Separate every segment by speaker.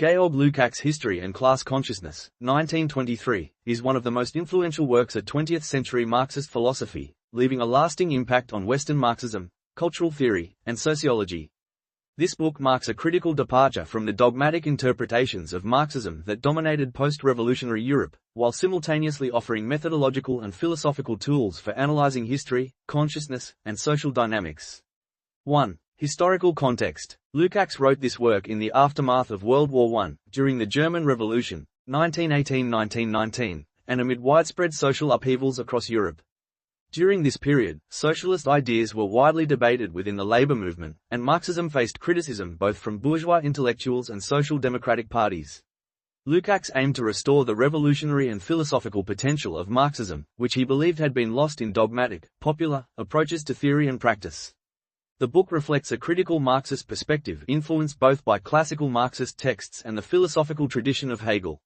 Speaker 1: Georg Lukács' History and Class Consciousness, 1923, is one of the most influential works of 20th-century Marxist philosophy, leaving a lasting impact on Western Marxism, cultural theory, and sociology. This book marks a critical departure from the dogmatic interpretations of Marxism that dominated post-revolutionary Europe, while simultaneously offering methodological and philosophical tools for analyzing history, consciousness, and social dynamics. 1. Historical context. Lukács wrote this work in the aftermath of World War I, during the German Revolution, 1918–1919, and amid widespread social upheavals across Europe. During this period, socialist ideas were widely debated within the labor movement, and Marxism faced criticism both from bourgeois intellectuals and social democratic parties. Lukács aimed to restore the revolutionary and philosophical potential of Marxism, which he believed had been lost in dogmatic, popular approaches to theory and practice. The book reflects a critical Marxist perspective influenced both by classical Marxist texts and the philosophical tradition of Hegel.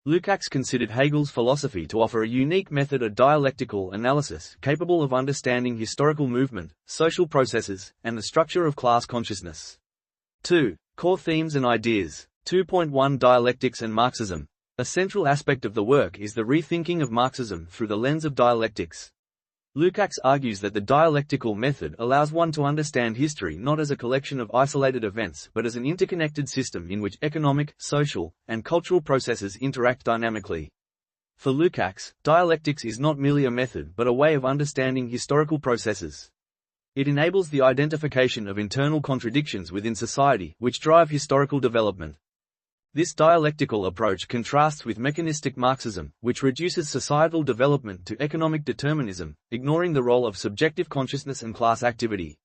Speaker 1: Lukács considered Hegel's philosophy to offer a unique method of dialectical analysis capable of understanding historical movement, social processes, and the structure of class consciousness. 2. Core themes and ideas. 2.1 Dialectics and Marxism. A central aspect of the work is the rethinking of Marxism through the lens of dialectics. Lukács argues that the dialectical method allows one to understand history not as a collection of isolated events but as an interconnected system in which economic, social, and cultural processes interact dynamically. For Lukács, dialectics is not merely a method but a way of understanding historical processes. It enables the identification of internal contradictions within society which drive historical development. This dialectical approach contrasts with mechanistic Marxism, which reduces societal development to economic determinism, ignoring the role of subjective consciousness and class activity.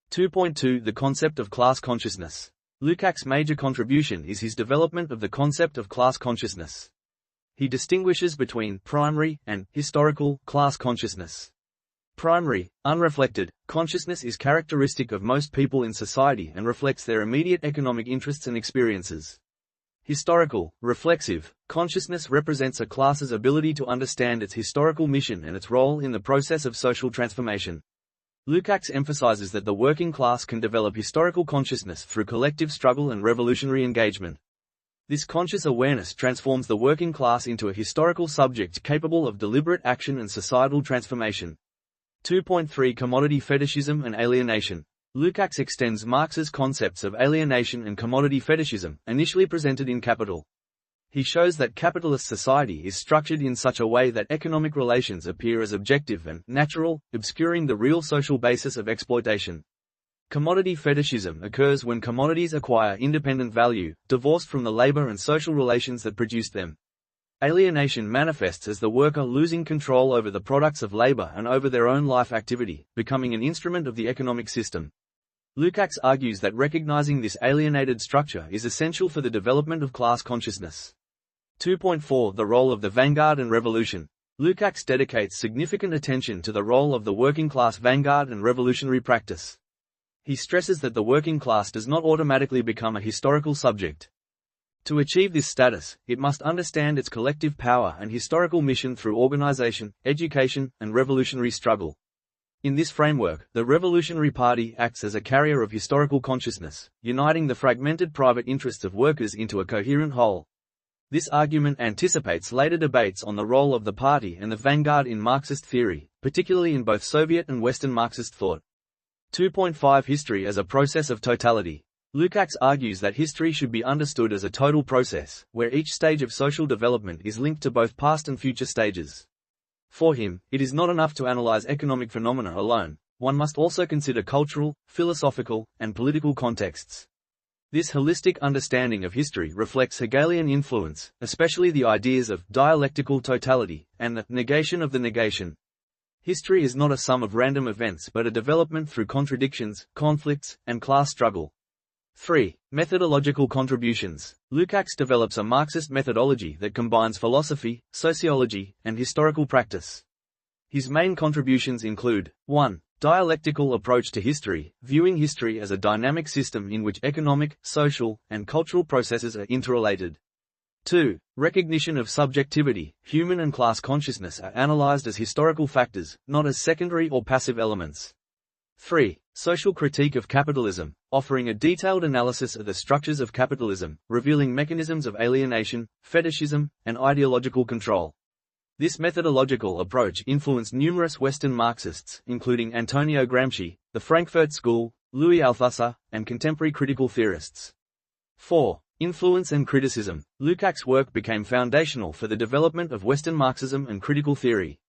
Speaker 1: 2.2 The concept of class consciousness. Lukács' major contribution is his development of the concept of class consciousness. He distinguishes between primary and historical class consciousness. Primary, unreflected, consciousness is characteristic of most people in society and reflects their immediate economic interests and experiences. Historical, reflexive, consciousness represents a class's ability to understand its historical mission and its role in the process of social transformation. Lukács emphasizes that the working class can develop historical consciousness through collective struggle and revolutionary engagement. This conscious awareness transforms the working class into a historical subject capable of deliberate action and societal transformation. 2.3 Commodity fetishism and alienation. Lukács extends Marx's concepts of alienation and commodity fetishism, initially presented in Capital. He shows that capitalist society is structured in such a way that economic relations appear as objective and natural, obscuring the real social basis of exploitation. Commodity fetishism occurs when commodities acquire independent value, divorced from the labor and social relations that produced them. Alienation manifests as the worker losing control over the products of labor and over their own life activity, becoming an instrument of the economic system. Lukács argues that recognizing this alienated structure is essential for the development of class consciousness. 2.4 The role of the vanguard and revolution. Lukács dedicates significant attention to the role of the working class vanguard and revolutionary practice. He stresses that the working class does not automatically become a historical subject. To achieve this status, it must understand its collective power and historical mission through organization, education, and revolutionary struggle. In this framework, the Revolutionary Party acts as a carrier of historical consciousness, uniting the fragmented private interests of workers into a coherent whole. This argument anticipates later debates on the role of the party and the vanguard in Marxist theory, particularly in both Soviet and Western Marxist thought. 2.5 History as a process of totality. Lukács argues that history should be understood as a total process, where each stage of social development is linked to both past and future stages. For him, it is not enough to analyze economic phenomena alone, one must also consider cultural, philosophical, and political contexts. This holistic understanding of history reflects Hegelian influence, especially the ideas of dialectical totality and the negation of the negation. History is not a sum of random events but a development through contradictions, conflicts, and class struggle. 3. Methodological contributions. Lukács develops a Marxist methodology that combines philosophy, sociology, and historical practice. His main contributions include 1. Dialectical approach to history, viewing history as a dynamic system in which economic, social, and cultural processes are interrelated. 2. Recognition of subjectivity, human and class consciousness are analyzed as historical factors, not as secondary or passive elements. 3. Social critique of capitalism, offering a detailed analysis of the structures of capitalism, revealing mechanisms of alienation, fetishism, and ideological control. This methodological approach influenced numerous Western Marxists, including Antonio Gramsci, the Frankfurt School, Louis Althusser, and contemporary critical theorists. 4. Influence and criticism. Lukács' work became foundational for the development of Western Marxism and critical theory.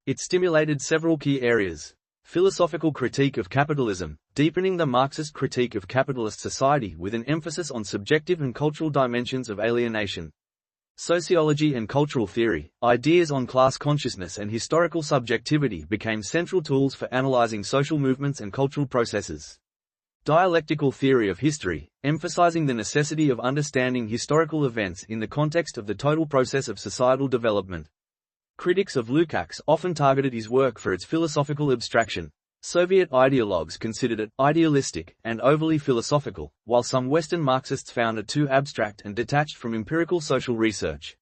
Speaker 1: It stimulated several key areas. Philosophical critique of capitalism, deepening the Marxist critique of capitalist society with an emphasis on subjective and cultural dimensions of alienation. Sociology and cultural theory, ideas on class consciousness and historical subjectivity became central tools for analyzing social movements and cultural processes. Dialectical theory of history, emphasizing the necessity of understanding historical events in the context of the total process of societal development. Critics of Lukács often targeted his work for its philosophical abstraction. Soviet ideologues considered it idealistic and overly philosophical, while some Western Marxists found it too abstract and detached from empirical social research.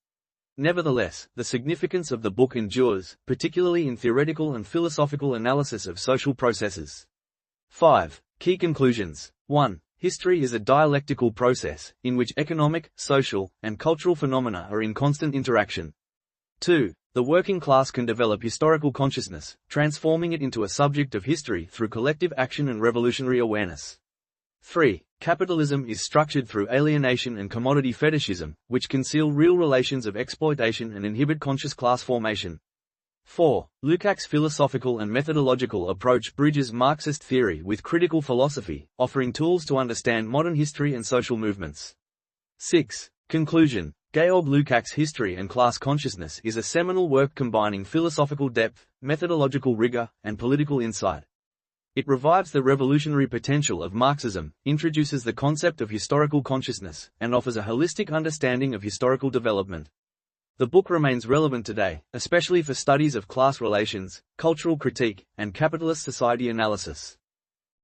Speaker 1: Nevertheless, the significance of the book endures, particularly in theoretical and philosophical analysis of social processes. 5. Key conclusions. 1. History is a dialectical process, in which economic, social, and cultural phenomena are in constant interaction. 2. The working class can develop historical consciousness, transforming it into a subject of history through collective action and revolutionary awareness. 3. Capitalism is structured through alienation and commodity fetishism, which conceal real relations of exploitation and inhibit conscious class formation. 4. Lukács' philosophical and methodological approach bridges Marxist theory with critical philosophy, offering tools to understand modern history and social movements. 6. Conclusion. Georg Lukács' History and Class Consciousness is a seminal work combining philosophical depth, methodological rigor, and political insight. It revives the revolutionary potential of Marxism, introduces the concept of historical consciousness, and offers a holistic understanding of historical development. The book remains relevant today, especially for studies of class relations, cultural critique, and capitalist society analysis.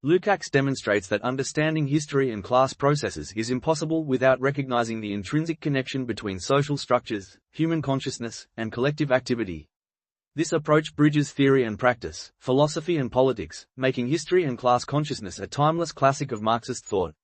Speaker 1: Lukács demonstrates that understanding history and class processes is impossible without recognizing the intrinsic connection between social structures, human consciousness, and collective activity. This approach bridges theory and practice, philosophy and politics, making history and class consciousness a timeless classic of Marxist thought.